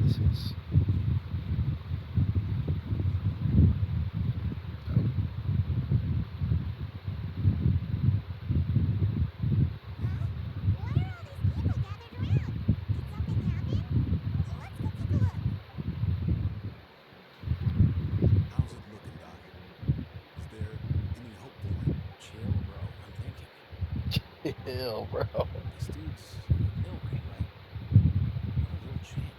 Jesus. Huh? Why are all these people gathered around? Did something happen? Let's go take a look. How's it looking, Doc? Is there any hope for him? Chill, bro. I'm thinking. Ew, bro. This dude's Milray, right? What a little champ.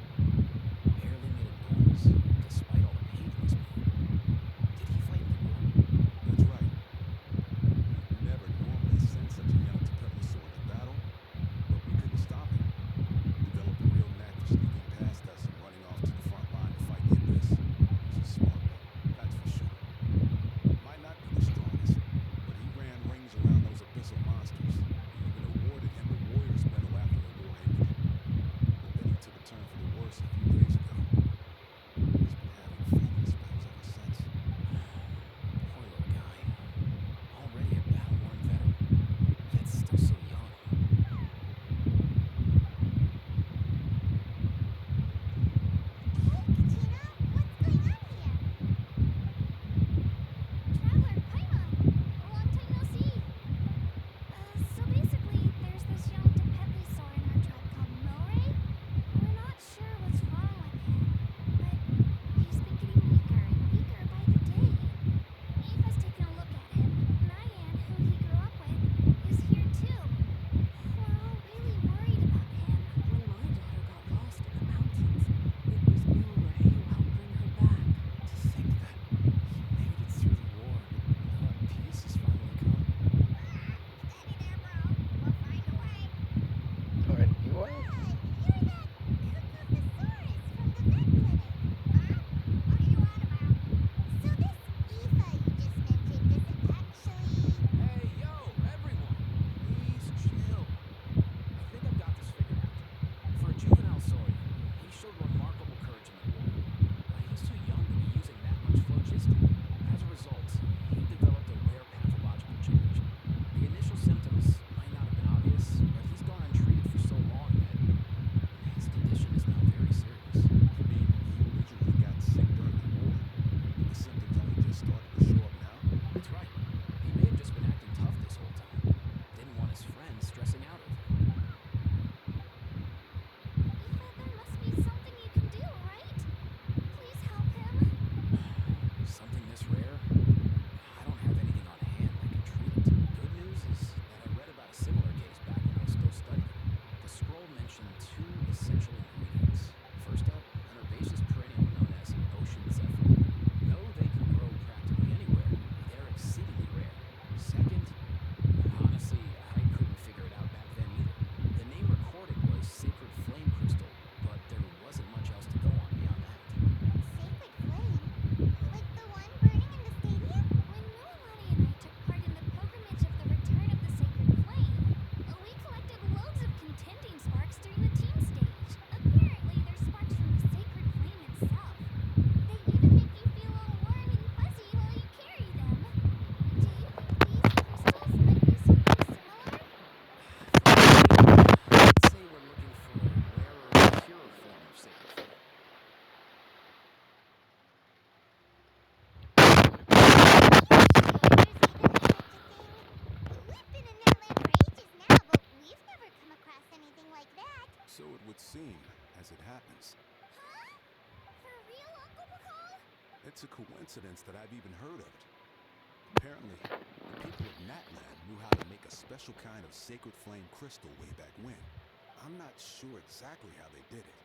Barely made a noise, despite all the pain he was being. Did he fight in the war? That's right. You'd never normally send such a young Tepetlisaur into battle, but we couldn't stop him. Developed a real knack for sneaking past us and running off to the front line to fight the Abyss. He's a smart one, that's for sure. Might not be the strongest, but he ran rings around those abyssal monsters. We even awarded him the Warrior's Medal after the war ended. But then he took a turn for the worse a few days ago. He's been having fainting spells ever since. Poor little guy. Already a battle-worn veteran, yet still so young. Hey, Katina, what's going on here? Traveler, Paimon, long time no see. So basically, there's this young Tepetlisaur in our tribe called Milray. We're not sure what's wrong with him, but he's been getting weaker and weaker by the day. Eva's taken a look at him. Nyan, who he grew up with, is here too. We're all really worried about him. When my daughter got lost in the mountains, it was Milray who helped bring her back. To think that he made it through the war, and now peace has finally come. Steady there, bro. We'll find a way. Alright, you are? You're that Cuckoosaurus from the vet clinic. Huh? What are you on about? So this Eva you just mentioned isn't actually... Hey, yo, everyone! Please chill. I think I've got this figured out. For a juvenile saurian, he showed remarkable courage in the war. He's too young to be using that much phlogiston. As a result, he developed a rare pathological change. The initial symptoms might not have been obvious, but he's gone untreated for so long that his condition is now very serious. You mean he originally got sick during the war, but the symptoms only just started to show up now? That's right. He may have just been acting tough this whole time. Didn't want his friends stressing out over him. Eva, there must be something you can do, right? Please help him. Something this rare? I don't have anything on hand that can treat it. Good news is that I read about a similar case back when I was still studying. The scroll mentioned two essential ingredients. First up, an herbaceous perennial known as ocean zephyr. Though they can grow practically anywhere, they're exceedingly rare. Second, honestly, I couldn't figure it out back then either. The name recorded was sacred flame crystal, but there wasn't much else to go on beyond that. Sacred flame? Like the one burning in the stadium? When Mililani and I took part in the pilgrimage of the return of the sacred flame, we collected loads of contending sparks during the team stage. Apparently, they're sparks from the sacred flame itself. They even make you feel all warm and fuzzy while you carry them. Do you think these crystals might be something similar? For now, I'd say we're looking for a rarer, purer form of sacred flame. We've been in Neverland for ages now, but we've never come across anything like that. So it would seem, as it happens. Huh? For real, Uncle Bacall? It's a coincidence that I've even heard of it. Apparently, the people of Natland knew how to make a special kind of sacred flame crystal way back when. I'm not sure exactly how they did it,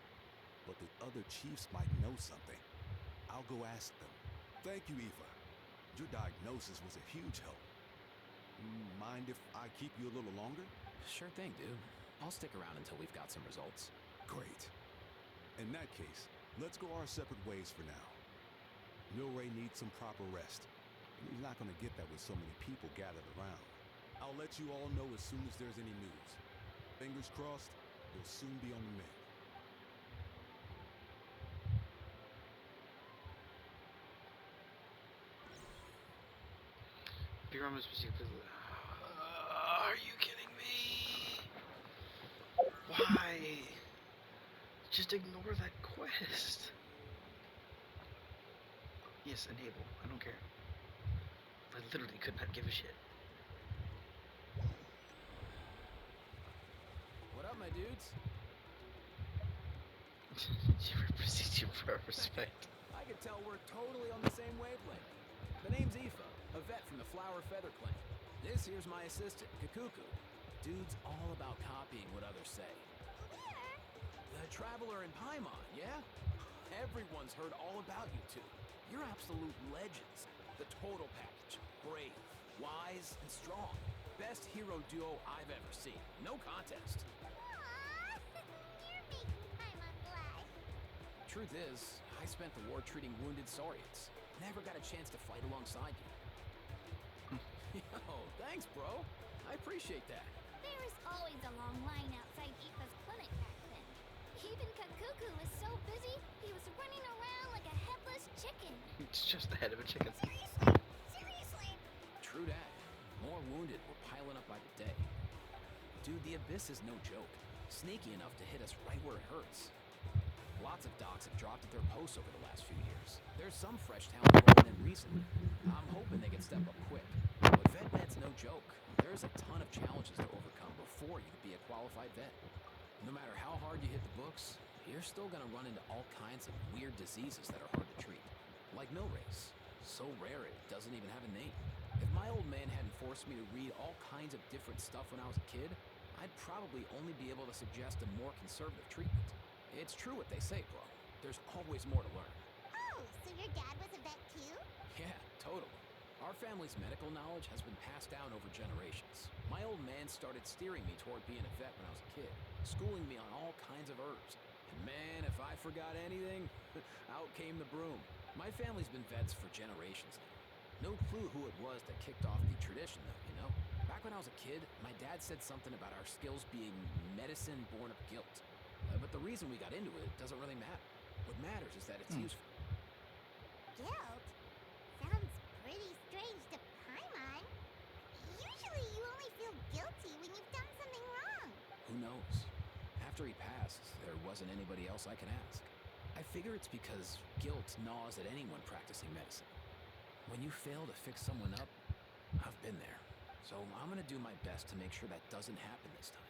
but the other chiefs might know something. I'll go ask them. Thank you, Eva. Your diagnosis was a huge help. Mind if I keep you a little longer? Sure thing, dude. I'll stick around until we've got some results. Great. In that case, let's go our separate ways for now. Milray needs some proper rest, and he's not going to get that with so many people gathered around. I'll let you all know as soon as there's any news. Fingers crossed, you'll soon be on the mend. Are you kidding me? Why? Just ignore that quest. Yes, enable. I don't care. I literally could not give a shit. What up, my dudes? Procedure for respect. I can tell we're totally on the same wavelength. The name's Aoife, a vet from the Flower Feather Clan. This here's my assistant, Kakuku. Dude's all about copying what others say. Where? The Traveler in Paimon, yeah? Everyone's heard all about you two. You're absolute legends. The total package. Brave, wise, and strong. Best hero duo I've ever seen. No contest. Aww, you're making Paimon blush. Truth is, I spent the war treating wounded saurians. Never got a chance to fight alongside you. Yo, thanks, bro. I appreciate that. There was always a long line outside Aoife's clinic back then. Even Kakuku was so busy, he was running around like a headless chicken. It's just the head of a chicken. Seriously? Seriously? True that. More wounded were piling up by the day. Dude, the Abyss is no joke. Sneaky enough to hit us right where it hurts. Lots of docs have dropped at their posts over the last few years. There's some fresh talent rolling in recently. I'm hoping they can step up quick. But VetNet's no joke. There's a ton of challenges to overcome before you can be a qualified vet. No matter how hard you hit the books, you're still gonna run into all kinds of weird diseases that are hard to treat. Like Milrace. So rare it doesn't even have a name. If my old man hadn't forced me to read all kinds of different stuff when I was a kid, I'd probably only be able to suggest a more conservative treatment. It's true what they say, bro. There's always more to learn. Oh, so your dad was a vet too? Yeah, totally. Our family's medical knowledge has been passed down over generations. My old man started steering me toward being a vet when I was a kid, schooling me on all kinds of herbs. And man, if I forgot anything, out came the broom. My family's been vets for generations now. No clue who it was that kicked off the tradition, though, you know? Back when I was a kid, my dad said something about our skills being medicine born of guilt. But the reason we got into it doesn't really matter. What matters is that it's useful. Guilt? Sounds pretty strange to Paimon. Usually you only feel guilty when you've done something wrong. Who knows? After he passed, there wasn't anybody else I can ask. I figure it's because guilt gnaws at anyone practicing medicine. When you fail to fix someone up, I've been there. So I'm gonna do my best to make sure that doesn't happen this time.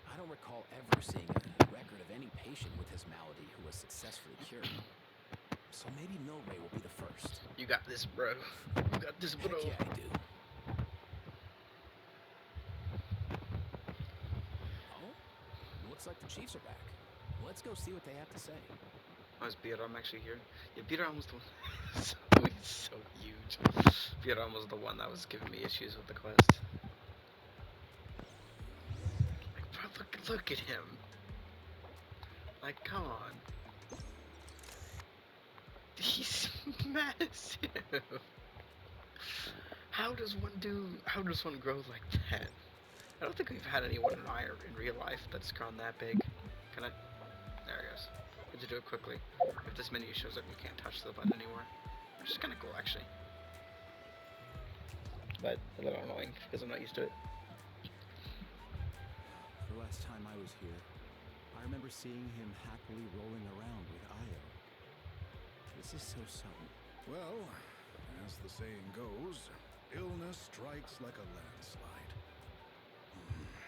I don't recall ever seeing a record of any patient with his malady who was successfully cured. So maybe Milray will be the first. You got this, bro. You got this, bro. Heck yeah, I do. Oh? Looks like the Chiefs are back. Let's go see what they have to say. Oh, is Biram actually here? Yeah, Biram was the one. He's so huge. Biram was the one that was giving me issues with the quest. Like, bro, look at him. Like, come on. He's massive. How does one grow like that? I don't think we've had anyone in real life that's grown that big. Can I? There it goes. I have to do it quickly. If this menu shows up, you can't touch the button anymore. Which is kind of cool, actually. But a little annoying because I'm not used to it. The last time I was here, I remember seeing him happily rolling around with Io. This is so sudden. Well, as the saying goes, illness strikes like a landslide.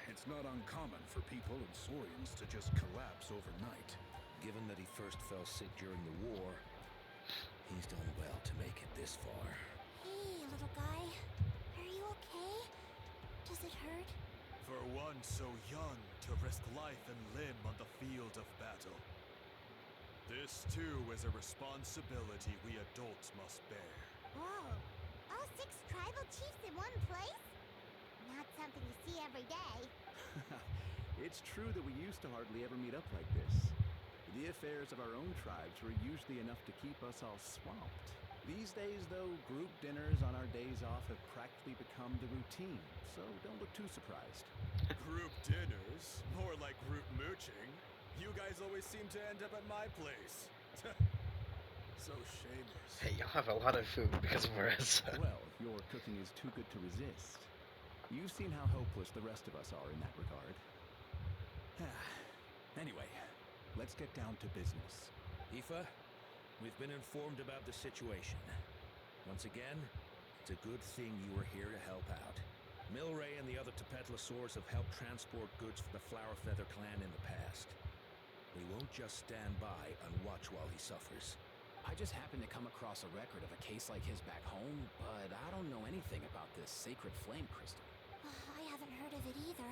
It's not uncommon for people and saurians to just collapse overnight. Given that he first fell sick during the war, he's done well to make it this far. Hey, little guy. Are you okay? Does it hurt? For one so young to risk life and limb on the field of battle. This too is a responsibility we adults must bear. Whoa. All 6 tribal chiefs in one place? Not something you see every day. It's true that we used to hardly ever meet up like this. The affairs of our own tribes were usually enough to keep us all swamped. These days, though, group dinners on our days off have practically become the routine, so don't look too surprised. Group dinners? More like group mooching. You guys always seem to end up at my place. So shameless. Hey, y'all have a lot of food because of Marissa. Well, your cooking is too good to resist. You've seen how hopeless the rest of us are in that regard. Anyway, Let's get down to business. Aoife, we've been informed about the situation. Once again, it's a good thing you were here to help out. Milray and the other Tepetlosaurs have helped transport goods for the Flowerfeather clan in the past. We won't just stand by and watch while he suffers. I just happened to come across a record of a case like his back home, but I don't know anything about this sacred flame crystal. I haven't heard of it either.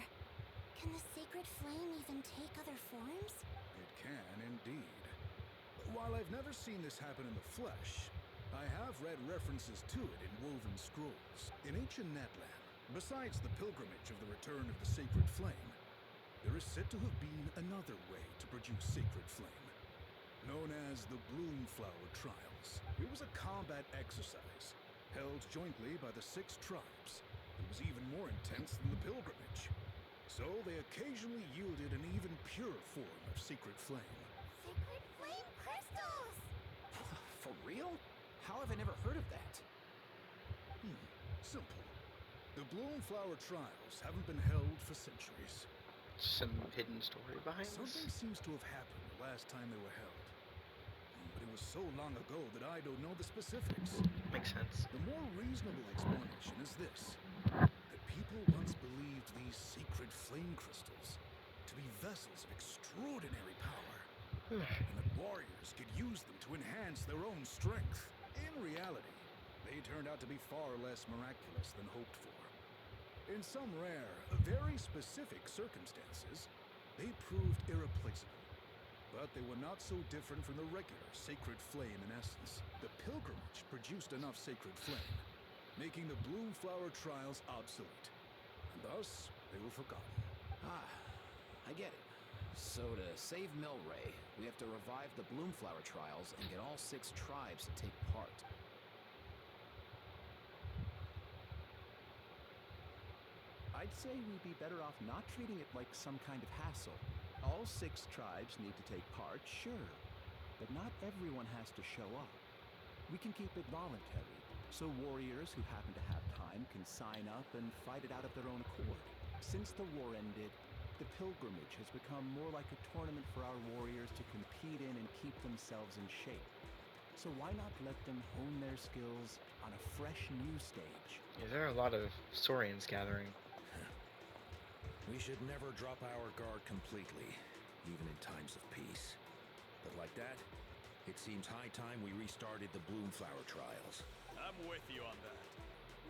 Can the sacred flame even take other forms? It can indeed. While I've never seen this happen in the flesh, I have read references to it in woven scrolls. In ancient Natlan, besides the pilgrimage of the return of the sacred flame, there is said to have been another way to produce sacred flame, known as the Bloomflower Trials. It was a combat exercise, held jointly by the 6 tribes. It was even more intense than the pilgrimage. So they occasionally yielded an even purer form of sacred flame. Sacred flame crystals! For real? How have I never heard of that? Simple. The Bloomflower Trials haven't been held for centuries. Some hidden story behind Something this? seems to have happened the last time they were held. But it was so long ago that I don't know the specifics. Makes sense. The more reasonable explanation is this: that people once believed these sacred flame crystals to be vessels of extraordinary power, and that warriors could use them to enhance their own strength. In reality, they turned out to be far less miraculous than hoped for. In some rare, very specific circumstances, they proved irreplaceable. But they were not so different from the regular sacred flame in essence. The pilgrimage produced enough sacred flame, making the Bloomflower Trials obsolete. And thus, they were forgotten. Ah, I get it. So to save Milray, we have to revive the Bloomflower Trials and get all 6 tribes to take part. I'd say we'd be better off not treating it like some kind of hassle. All 6 tribes need to take part, sure, but not everyone has to show up. We can keep it voluntary, so warriors who happen to have time can sign up and fight it out of their own accord. Since the war ended, the pilgrimage has become more like a tournament for our warriors to compete in and keep themselves in shape. So why not let them hone their skills on a fresh new stage? Yeah, there are a lot of saurians gathering. We should never drop our guard completely, even in times of peace. But like that, it seems high time we restarted the Bloomflower Trials. I'm with you on that.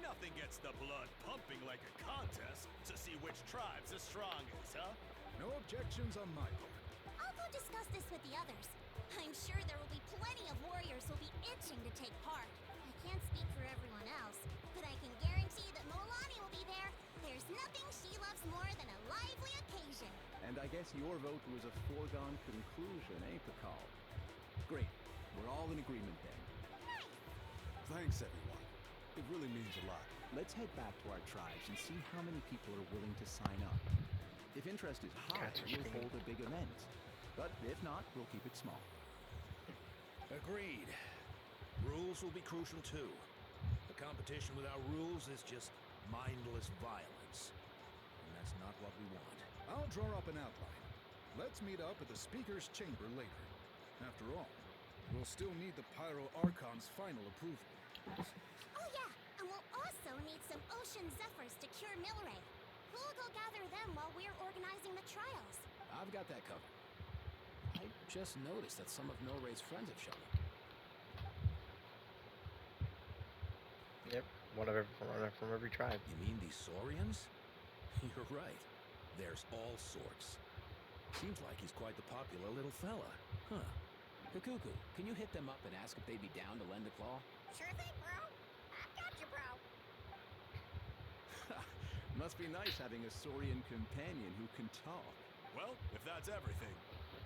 Nothing gets the blood pumping like a contest to see which tribe's the strongest, huh? No objections on my part. I'll go discuss this with the others. I'm sure there will be plenty of warriors who'll be itching to take part. I can't speak for everyone else, but I can guarantee that Molani will be there. There's nothing she loves more than a lively occasion. And I guess your vote was a foregone conclusion, eh, Pakal? Great. We're all in agreement then. Thanks, everyone. It really means a lot. Let's head back to our tribes and see how many people are willing to sign up. If interest is high, Cats are we'll screaming. hold a big event. But if not, we'll keep it small. Agreed. Rules will be crucial too. A competition without rules is just mindless violence. And that's not what we want. I'll draw up an outline. Let's meet up at the Speaker's Chamber later. After all, we'll still need the Pyro Archon's final approval. Oh yeah, and we'll also need some Ocean Zephyrs to cure Milray. Who'll go gather them while we're organizing the trials? I've got that covered. I just noticed that some of Milray's friends have shown up. Yep, one from every tribe. You mean these saurians? You're right. There's all sorts. Seems like he's quite the popular little fella. Huh. Kakuku, can you hit them up and ask if they'd be down to lend a claw? Sure thing, bro. I've got you, bro. Must be nice having a saurian companion who can talk. Well, if that's everything,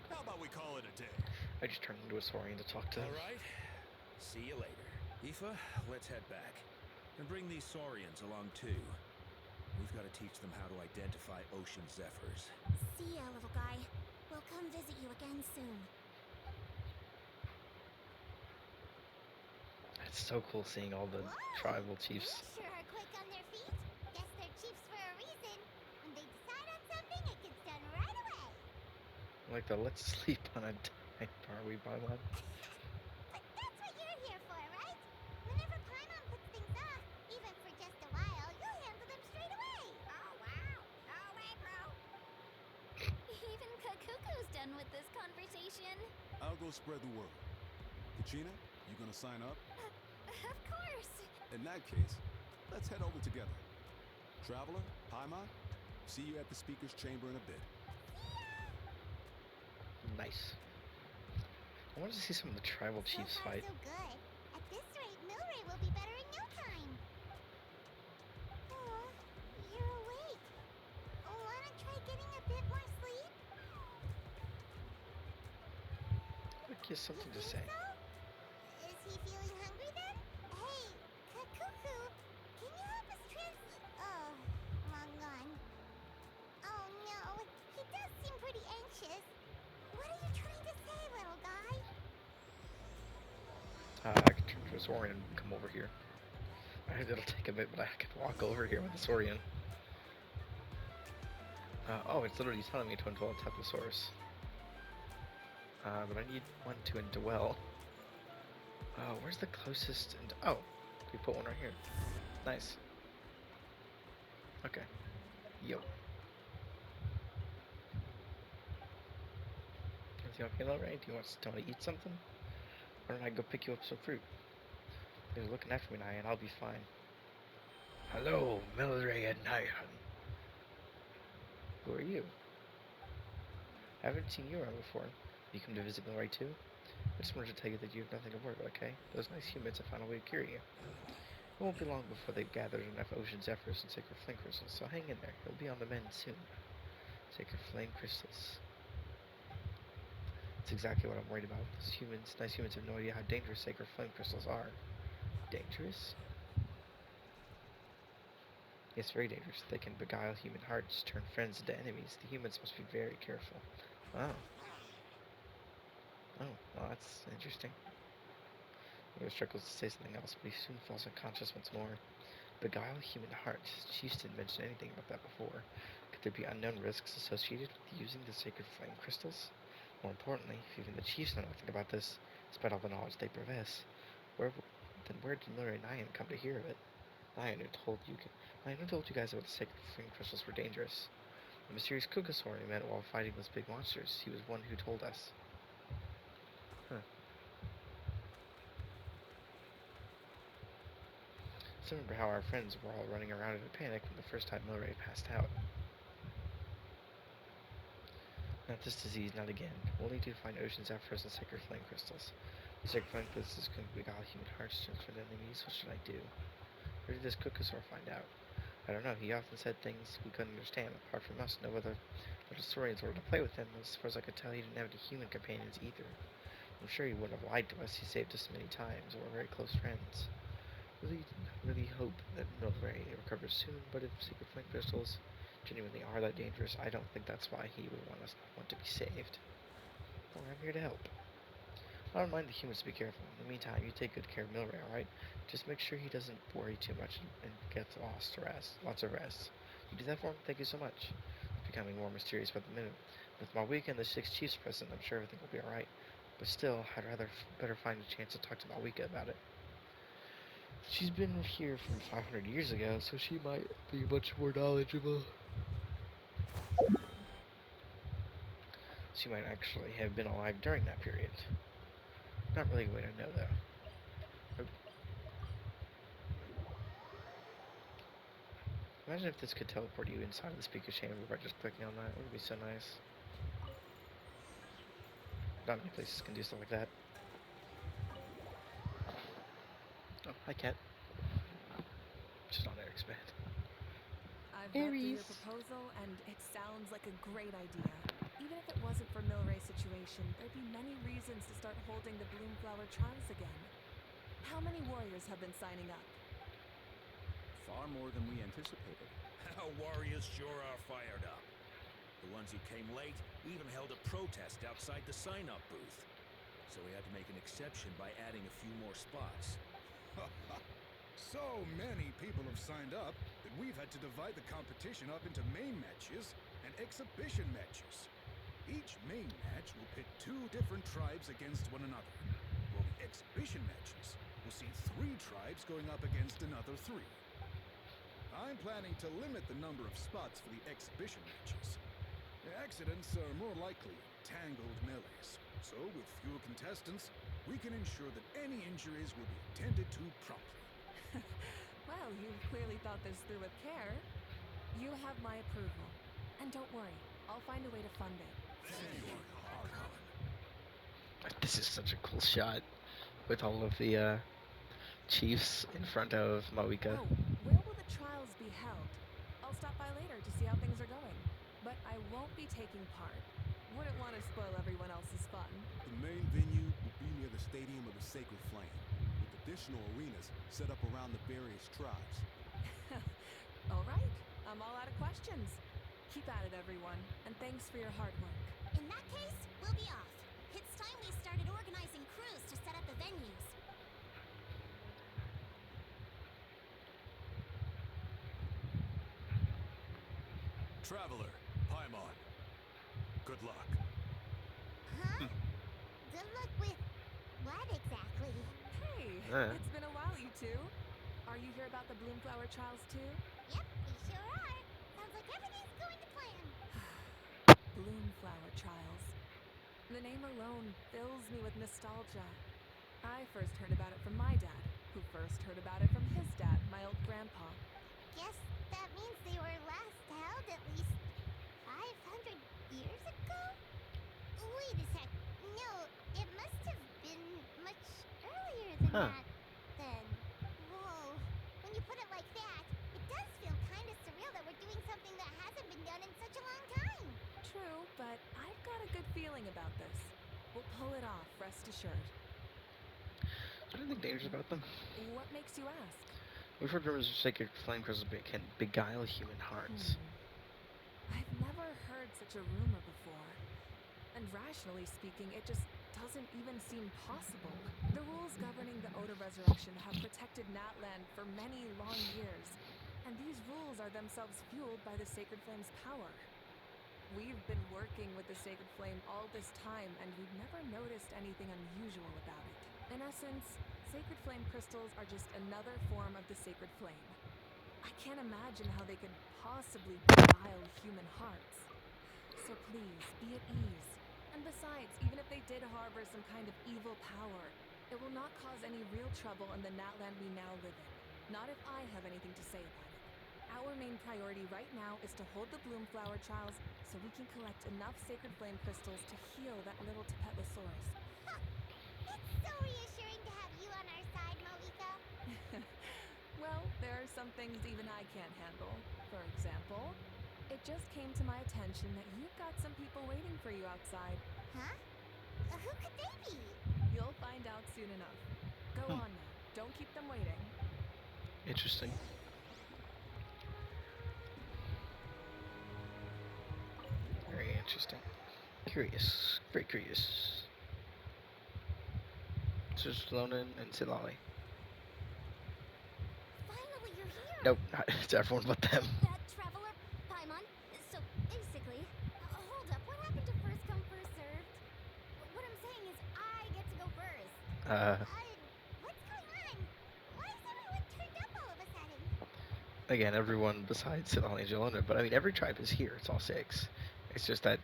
how about we call it a day? I just turned into a saurian to talk to them. All right. See you later. Aoife, let's head back. And bring these saurians along too. We've got to teach them how to identify ocean zephyrs. See ya, little guy. We'll come visit you again soon. It's so cool seeing all the tribal chiefs. They sure are quick on their feet. Guess they're chiefs for a reason. When they decide on something, it gets done right away. Like like the let's sleep on a type, are we, Bylon? But that's what you're here for, right? Whenever Paimon puts things off, even for just a while, you'll handle them straight away. Oh, wow. No way, bro. Even Kakuku's done with this conversation. I'll go spread the word. Kachina, you gonna sign up? Of course. In that case, let's head over together. Traveler, Paimon, see you at the speaker's chamber in a bit. Nice. I wanted to see some of the tribal So chiefs far, fight. so good. At this rate, Milray will be better in no time. Oh, you're awake. Wanna try getting a bit more sleep? Like he has something You to think say. so? Is he feeling hungry then? Hey, Kakuku, can you help us Oh, wrong one. Oh no, he does seem pretty anxious. What are you trying to say, little guy? I can turn to a saurian and come over here. It'll take a bit, but I can walk over here with the saurian. Oh, it's literally telling me to indwell a Teposaurus. But I need one to indwell. Where's the closest? Oh, we put one right here. Nice. Okay. Yo. Is you okay, Ray? Do you want to eat something? Why don't I go pick you up some fruit? They're looking after me now, and I'll be fine. Hello, Milray and Nyan. Who are you? I haven't seen you around before. You come to visit Milray too? I just wanted to tell you that you have nothing to worry about, okay? Those nice humans have found a way to cure you. It won't be long before they've gathered enough ocean zephyrs and sacred flame crystals, so hang in there. You'll be on the mend soon. Sacred flame crystals. That's exactly what I'm worried about. Those humans, nice humans, have no idea how dangerous sacred flame crystals are. Dangerous? Yes, very dangerous. They can beguile human hearts, turn friends into enemies. The humans must be very careful. Oh. Oh, well, that's interesting. He struggles to say something else, but he soon falls unconscious once more. Beguile human hearts. Chiefs didn't mention anything about that before. Could there be unknown risks associated with using the sacred flame crystals? More importantly, if even the chiefs know nothing about this, despite all the knowledge they profess, where did Milray and Nyan come to hear of it? Nyan who told you guys about the sacred flame crystals were dangerous. The mysterious Kukasaur we met while fighting those big monsters. He was one who told us. Huh. I remember how our friends were all running around in a panic when the first time Milray passed out. Not this disease, not again. We'll need to find ocean zephyrs and sacred flame crystals. The sacred flame crystals can beguile human hearts to turn enemies. What should I do? Where did this Kukasaur find out? I don't know. He often said things we couldn't understand. Apart from us, no other little saurians wanted to play with him. As far as I could tell, he didn't have any human companions either. I'm sure he wouldn't have lied to us. He saved us many times, and we're very close friends. Really hope that Milray recovers soon, but if secret flame crystals genuinely are that dangerous, I don't think that's why he would want to be saved. Well, I'm here to help. I don't mind the humans to be careful. In the meantime, you take good care of Milray, alright? Just make sure he doesn't worry too much and gets lots of rest. You do that for him? Thank you so much. It's becoming more mysterious by the minute. With my weekend and the 6 chiefs present, I'm sure everything will be alright. But still, I'd better find a chance to talk to Malwika about it. She's been here from 500 years ago, so she might be much more knowledgeable. She might actually have been alive during that period. Not really a way to know, though. Imagine if this could teleport you inside the speaker chamber by just clicking on that. It would be so nice. Not many places can do stuff like that. Oh, hi, Cat. Just on Eric's bed. I've read through your proposal, and it sounds like a great idea. Even if it wasn't for Milray's situation, there'd be many reasons to start holding the Bloomflower trials again. How many warriors have been signing up? Far more than we anticipated. Our warriors sure are fired up. The ones who came late even held a protest outside the sign-up booth. So we had to make an exception by adding a few more spots. So many people have signed up that we've had to divide the competition up into main matches and exhibition matches. Each main match will pit 2 different tribes against one another, while the exhibition matches will see 3 tribes going up against another 3. I'm planning to limit the number of spots for the exhibition matches. The accidents are more likely in tangled melees, so with fewer contestants, we can ensure that any injuries will be attended to promptly. Well, you've clearly thought this through with care. You have my approval. And don't worry, I'll find a way to fund it. This is such a cool shot with all of the chiefs in front of Moika. Oh, where will the trials be held? I'll stop by later to see how things are going. But I won't be taking part. Wouldn't want to spoil everyone else's fun. The main venue will be near the Stadium of the Sacred Flame, with additional arenas set up around the various tribes. All right, I'm all out of questions. Keep at it, everyone, and thanks for your hard work. In that case, we'll be off. It's time we started organizing crews to set up the venues. Traveler, Paimon. Good luck. Huh? Good luck with what exactly? Hey, it's been a while, you two. Are you here about the Bloomflower trials too? Yep, we sure are. Sounds like everything's going to plan. Bloomflower trials. The name alone fills me with nostalgia. I first heard about it from my dad, who first heard about it from his dad, my old grandpa. Guess that means they were last held at least 500 years ago? Wait a sec. No, it must have been much earlier than that then. Whoa. When you put it like that, it does feel kind of surreal that we're doing something that hasn't been done in such a long time. True, but I've got a good feeling about this. We'll pull it off, rest assured. I don't think dangerous about them. What makes you ask? We've heard rumors of sacred flame crystals can beguile human hearts. I've never heard such a rumor before. And rationally speaking, it just doesn't even seem possible. The rules governing the Oda resurrection have protected Natland for many long years, and these rules are themselves fueled by the Sacred Flame's power. We've been working with the Sacred Flame all this time, and we've never noticed anything unusual about it. In essence, Sacred Flame crystals are just another form of the Sacred Flame. I can't imagine how they could possibly beguile human hearts. So please, be at ease. And besides, even if they did harbor some kind of evil power, it will not cause any real trouble in the Natland we now live in. Not if I have anything to say about it. Our main priority right now is to hold the Bloomflower trials so we can collect enough Sacred Flame crystals to heal that little Tapetlosaurus. Huh. It's so reassuring to have you on our side, Moika. Well, there are some things even I can't handle. For example, it just came to my attention that you've got some people waiting for you outside. Huh? Who could they be? You'll find out soon enough. Go on now. Don't keep them waiting. Interesting. Very interesting. Curious. Very curious. So Slonan and Silali. Finally, you're here. Nope, not it's everyone but them. That traveler, Paimon. So, basically, hold up. What happened to first come, first served? What I'm saying is I get to go first. What's going on? Why is everyone turned up all of a sudden? Again, everyone besides Silali and Jelona, but I mean, every tribe is here. It's all 6. It's just that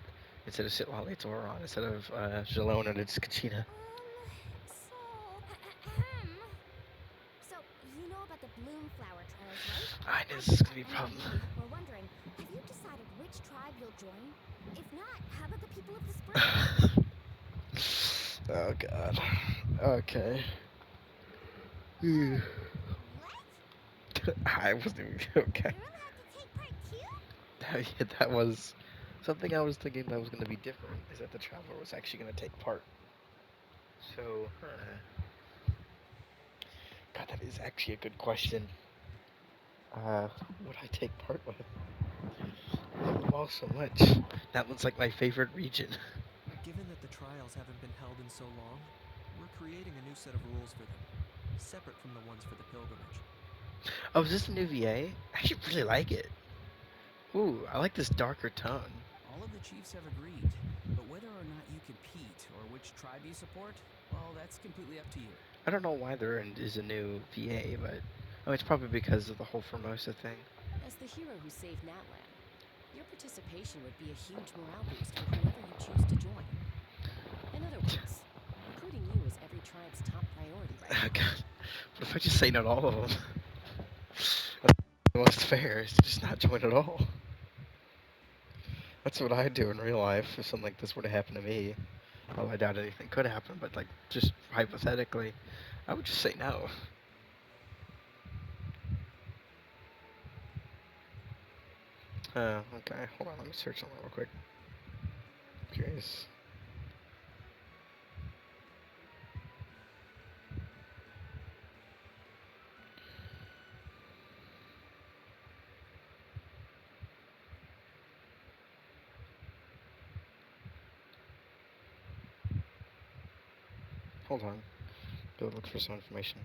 instead of Silali, it's Oron. Instead of Jelona, it's Kachina. So, you know about the Bloomflower trials, right? I knew this was gonna be a problem. We're wondering, have you decided which tribe you'll join? If not, how about the people of the spring? Oh god. Okay. What? I wasn't even okay. You're allowed to take part too? That was something I was thinking that was going to be different. Is that the traveler was actually going to take part. So, God, that is actually a good question. Would I take part with? I love them all so much. That one's like my favorite region. Given that the trials haven't been held in so long, we're creating a new set of rules for them, separate from the ones for the pilgrimage. Oh, is this a new VA? I actually really like it. Ooh, I like this darker tone. All of the chiefs have agreed, but Whether or not you compete or which tribe you support, well, that's completely up to you. I don't know why there is a new VA, but it's probably because of the whole Formosa thing. As the hero who saved Natlan, your participation would be a huge morale boost for whoever you choose to join. In other words, recruiting you is every tribe's top priority right now. God. What if I just say no to all of them? That's the most fair, is to just not join at all. That's what I'd do in real life if something like this were to happen to me. Well, I doubt anything could happen, but like, just hypothetically, I would just say no. Okay, hold on, let me search something real quick. Curious. Hold on. Go look for some information.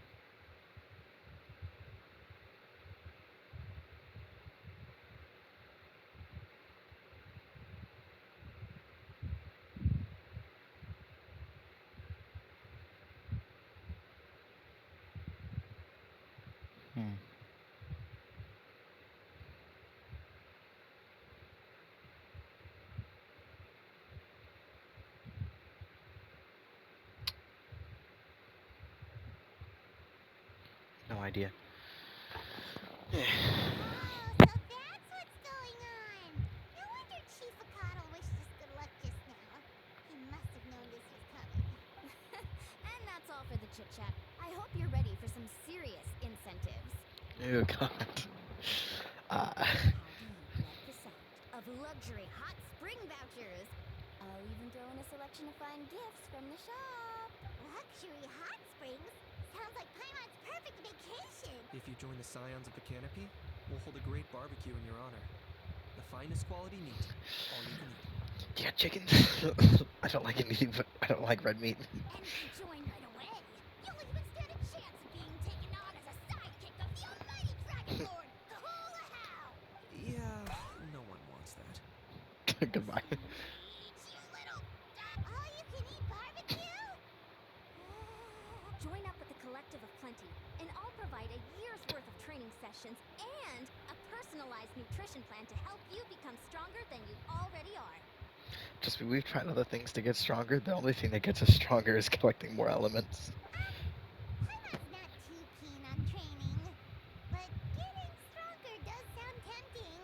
No idea. Oh, so that's what's going on. No wonder Chief Akatl wished us good luck just now. He must have known this was coming. And that's all for the chit-chat. I hope you're ready for some serious incentives. Oh God. How do you like the sound of luxury hot spring vouchers? I'll even throw in a selection of fine gifts from the shop. Luxury hot springs? Sounds like Paimon's perfect vacation. If you join the Scions of the Canopy, we'll hold a great barbecue in your honor. The finest quality meat, all you can eat. You got chicken? I don't like anything, but I don't like red meat. And if you join right away, you'll even stand a chance of being taken on as a sidekick of the almighty Dragon Lord, the Hula How! Yeah, no one wants that. Goodbye. You little... all-you-can-eat barbecue? Join up with the Collective of Plenty, and I'll provide a year's worth of training sessions and a personalized nutrition plan to help you become stronger than you already are. Just we've tried other things to get stronger. The only thing that gets us stronger is collecting more elements. Paimon's not too keen on training, but getting stronger does sound tempting.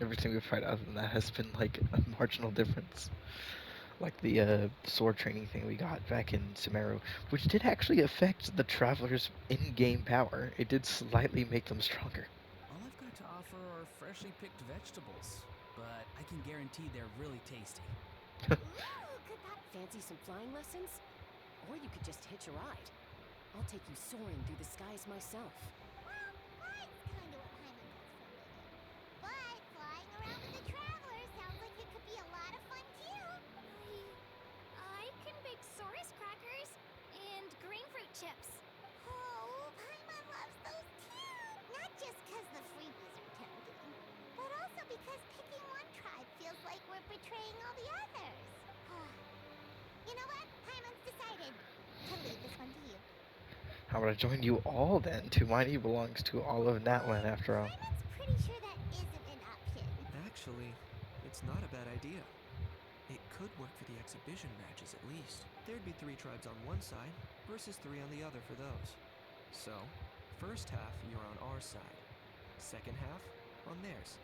Everything we've tried other than that has been like a marginal difference. Like the sword training thing we got back in Sumeru, which did actually affect the travelers' in-game power. It did slightly make them stronger. All I've got to offer are freshly picked vegetables, but I can guarantee they're really tasty. Ooh, could that... Fancy some flying lessons? Or you could just hitch a ride. I'll take you soaring through the skies myself. Well, flying's kinda what Paimon does for a living. But flying around with the travelers sounds like it could be a lot of fun too. I can bake Saurus crackers and green fruit chips. Oh, Paimon loves those too! Not just 'cause the freebies are tempting, but also because picking one tribe feels like we're betraying all the others. You know what? Paimon's decided to leave this one to you. How would I join you all then? Tumani belongs to all of Natlan after all. Paimon's pretty sure that isn't an option. Actually, it's not a bad idea. It could work for the exhibition matches at least. There'd be 3 tribes on one side versus 3 on the other for those. So, first half you're on our side, second half on theirs.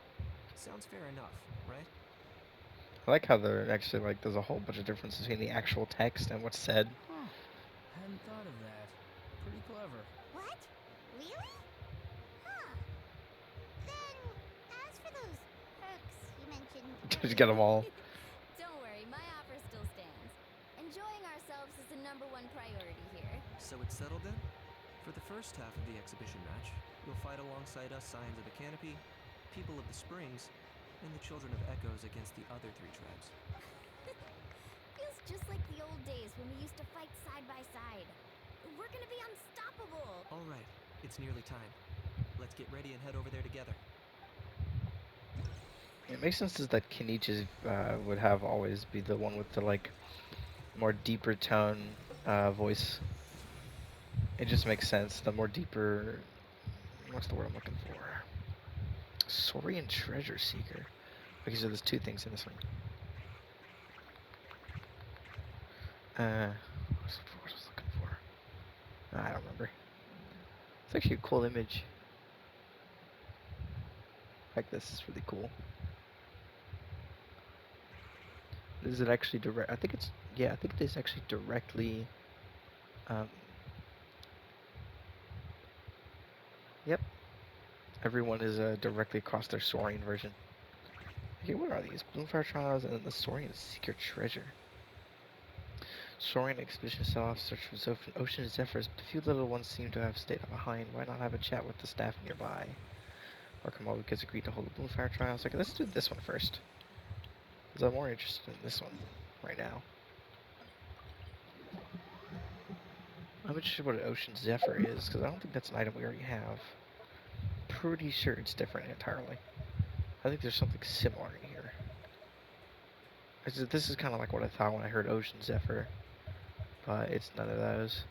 Sounds fair enough, right? I like how there actually like there's a whole bunch of difference between the actual text and what's said. Huh. Hadn't thought of that. Pretty clever. What? Really? Huh. Then, as for those perks you mentioned... Just get them all. Don't worry, my offer still stands. Enjoying ourselves is the #1 priority here. So it's settled then? For the first half of the exhibition match, you'll fight alongside us Scions of the Canopy, People of the Springs, and the Children of Echoes against the other 3 tribes. Feels just like the old days when we used to fight side by side. We're gonna be unstoppable. All right, it's nearly time. Let's get ready and head over there together. It makes sense is that Kenichi would have always be the one with the like more deeper tone voice. It just makes sense. The more deeper, what's the word I'm looking for? Saurian treasure seeker. Okay, so there's two things in this one. What's the word I was looking for? I don't remember. It's actually a cool image. Like this is really cool. Is it actually direct? I think it's, yeah, I think it is actually directly, yep. Everyone is directly across their Saurian version. Okay, what are these? Bloomfire Trials and then the Saurian Secret Treasure. Saurian expedition set off search for ocean zephyrs, but a few little ones seem to have stayed behind. Why not have a chat with the staff nearby? Or come over because agreed to hold the Bloomfire Trials. Okay, let's do this one first. Because I'm more interested in this one right now. I'm interested in what an ocean zephyr is, because I don't think that's an item we already have. Pretty sure it's different entirely. I think there's something similar in here. This is kind of like what I thought when I heard ocean zephyr, but it's none of those.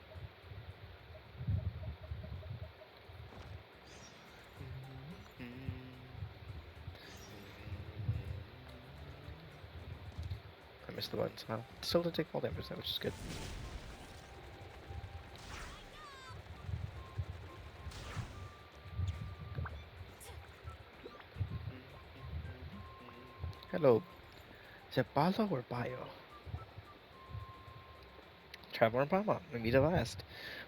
I missed the button somehow. Still didn't take fall damage though, which is good. Hello. Is it Balo or Bio? Traveler in Paimon, we meet at last.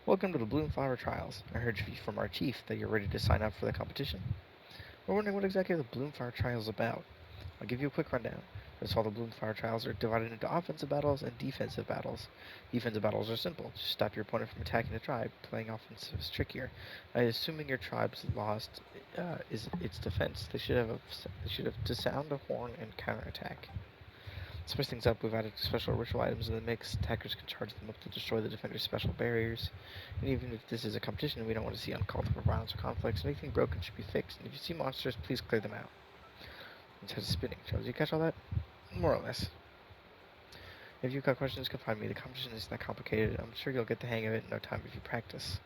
Welcome to the Bloomflower Trials. I heard from our chief that you're ready to sign up for the competition. We're wondering what exactly the Bloomflower Trials is about. I'll give you a quick rundown. First of all, the Bloomflower Trials are divided into offensive battles and defensive battles. Defensive battles are simple. Just stop your opponent from attacking the tribe. Playing offensive is trickier. Assuming your tribe's lost is its defense, they should have to sound a horn and counterattack. To spice things up, we've added special ritual items in the mix. Attackers can charge them up to destroy the defender's special barriers. And even if this is a competition, we don't want to see uncalled for violence or conflicts. Anything broken should be fixed. And if you see monsters, please clear them out. Instead of spinning. Did you catch all that? More or less. If you've got questions, you can find me. The competition isn't that complicated. I'm sure you'll get the hang of it in no time if you practice.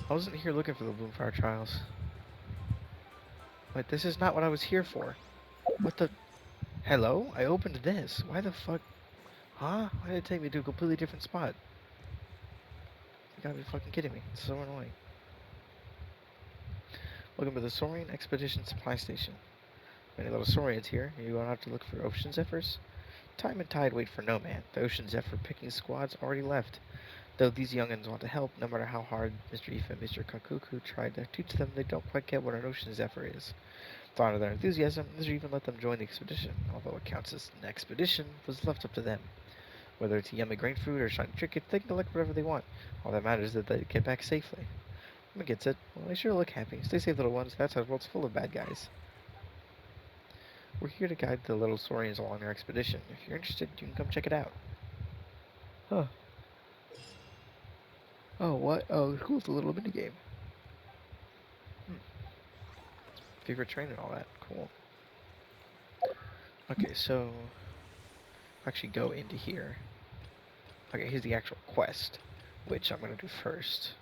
I wasn't here looking for the Bloomfire Trials. But this is not what I was here for. What the... Hello? I opened this. Why the fuck... Huh? Why did it take me to a completely different spot? You gotta be fucking kidding me. It's so annoying. Welcome to the Saurian Expedition Supply Station. Many little Saurians here. Are you going out to look for ocean zephyrs? Time and tide wait for no man. The ocean zephyr picking squad's already left. Though these young'uns want to help, no matter how hard Mr. Aoife and Mr. Kakuku tried to teach them, they don't quite get what an ocean zephyr is. To honor their enthusiasm, Mr. even let them join the expedition. Although it counts as an expedition, was left up to them. Whether it's a yummy grain fruit or shiny trinket, they can collect whatever they want. All that matters is that they get back safely. Emma gets it. Well, they sure look happy. Stay safe, little ones. That's our world's full of bad guys. We're here to guide the little Saurians along their expedition. If you're interested, you can come check it out. Huh. Oh, what? Oh, cool. It's a little minigame. Favorite train and all that. Cool. Okay, so... actually go into here. Okay, here's the actual quest, which I'm going to do first.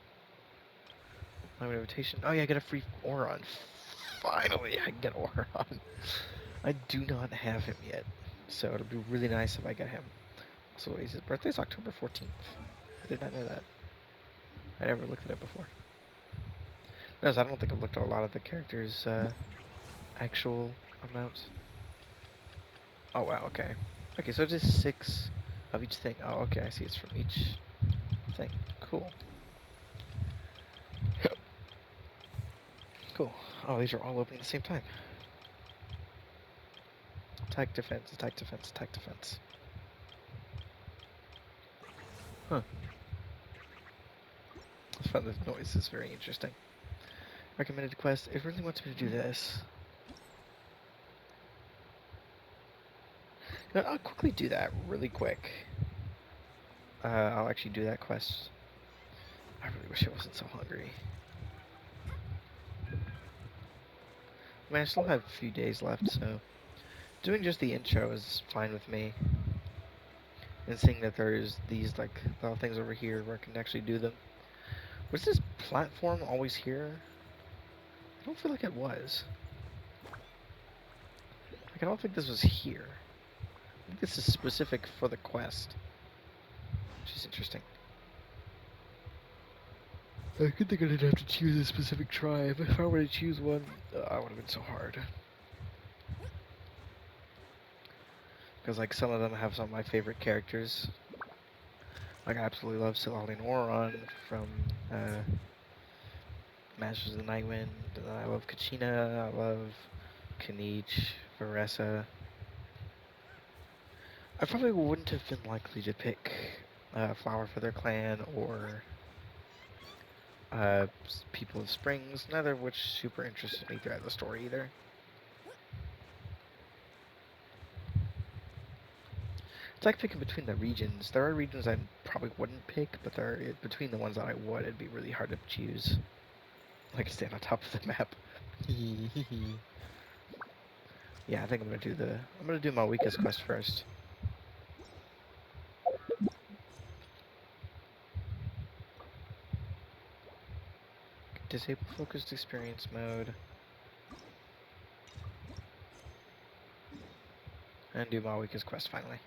My invitation. Oh yeah, I get a free Oron. Finally, I can get Oron. I do not have him yet, so it'll be really nice if I get him. So his birthday's October 14th. I did not know that. I never looked at it before. No, I don't think I've looked at a lot of the characters' actual amounts. Oh wow, okay. Okay, so just 6 of each thing. Oh, okay, I see it's from each thing. Cool. Cool. Oh, these are all open at the same time. Attack, defense, attack, defense, attack, defense. Huh. I found this noise is very interesting. Recommended quest. It really wants me to do this. You know, I'll quickly do that really quick. I'll actually do that quest. I really wish I wasn't so hungry. I mean, I still have a few days left, so doing just the intro is fine with me. And seeing that there's these, like, little things over here where I can actually do them. Was this platform always here? I don't feel like it was. Like, I don't think this was here. I think this is specific for the quest. Which is interesting. I could think I didn't have to choose a specific tribe. If I were to choose one, I would have been so hard. Because, like, some of them have some of my favorite characters. Like, I absolutely love Silali Noron from Masters of the Nightwind. I love Kachina. I love Kanich, Varessa. I probably wouldn't have been likely to pick Flower for their clan or People of Springs, neither of which super interested me throughout the story either. It's like picking between the regions. There are regions I probably wouldn't pick, but between the ones that I would, it'd be really hard to choose. Like stand on top of the map. Yeah, I think I'm gonna do my weakest quest first. Disable focused experience mode. And do my weakest quest finally.